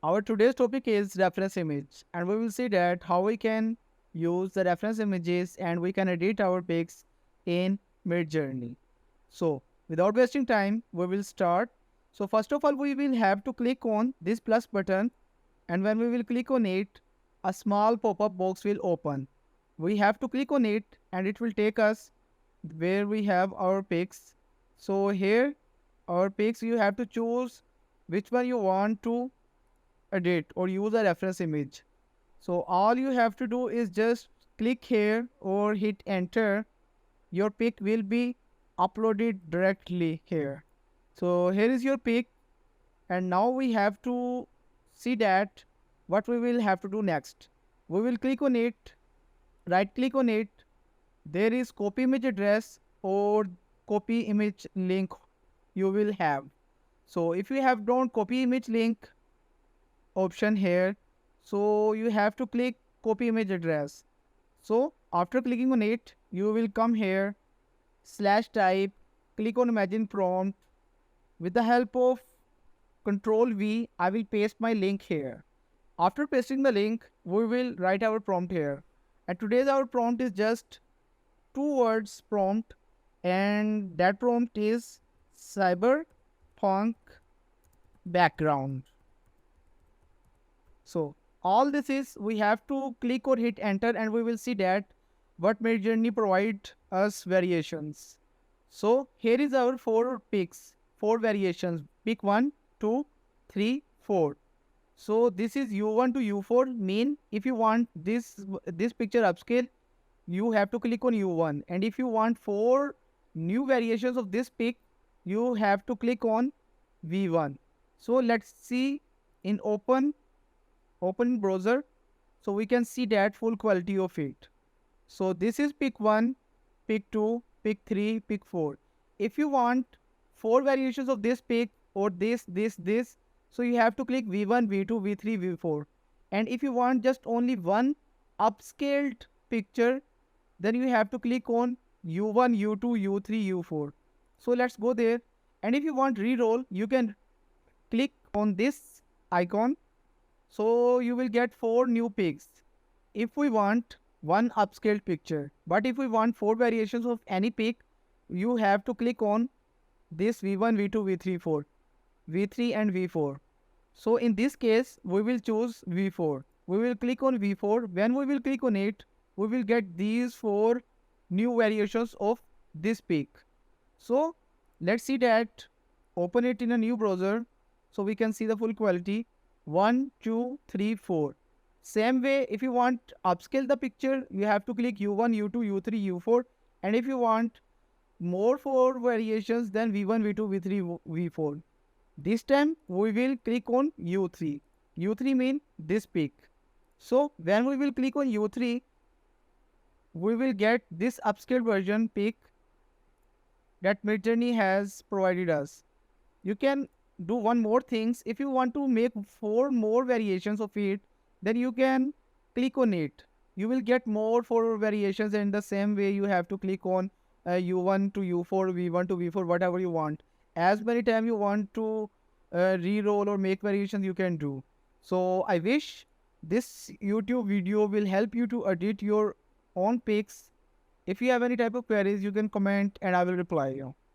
Our today's topic is reference image, and we will see that how we can use the reference images and we can edit our pics in MidJourney. So, without wasting time, we will start. So, first of all, we will have to click on this plus button, and when we will click on it, a small pop-up box will open. We have to click on it, and it will take us where we have our pics. So, here, our pics, you have to choose which one you want to edit or use a reference image. So all you have to do is just click here or hit enter. Your pic will be uploaded directly here. So here is your pic, and now we have to see that what we will have to do next. We will click on it, right click on it. There is copy image address or copy image link you will have. So if you have done copy image link option here, so you have to click copy image address. So after clicking on it, you will come here, slash type, click on imagine prompt. With the help of control V, I will paste my link here. After pasting the link, we will write our prompt here. And today's our prompt is just two words prompt, and that prompt is cyberpunk background. So all this is we have to click or hit enter, and we will see that what MidJourney provide us variations. So here is our four pics, four variations. Pick 1, 2, 3, 4. So this is U1 to U4 mean if you want this picture upscale, you have to click on U1. And if you want four new variations of this pic, you have to click on V1. So let's see in open browser, so we can see that full quality of it. So this is pick 1, pick 2, pick 3, pick 4. If you want four variations of this pick or this, so you have to click V1, V2, V3, V4. And if you want just only one upscaled picture, then you have to click on U1, U2, U3, U4. So let's go there. And if you want reroll, you can click on this icon. So you will get four new pics if we want one upscaled picture. But if we want four variations of any pic, you have to click on this V1, V2, V3, 4, V3 and V4. So in this case, we will choose V4. We will click on V4. When we will click on it, we will get these four new variations of this pic. So let's see that. Open it in a new browser so we can see the full quality. 1, 2, 3, 4. Same way, if you want upscale the picture, you have to click U1, U2, U3, U4. And if you want more four variations, then V1, V2, V3, V4. This time we will click on U3. U3 mean this pic. So when we will click on U3, we will get this upscaled version pic that MidJourney has provided us. You can do one more things. If you want to make four more variations of it, then you can click on it. You will get more four variations, and the same way you have to click on U1 to U4, V1 to V4, whatever you want. As many times you want to re-roll or make variations, you can do. So I wish this YouTube video will help you to edit your own pics. If you have any type of queries, you can comment and I will reply you.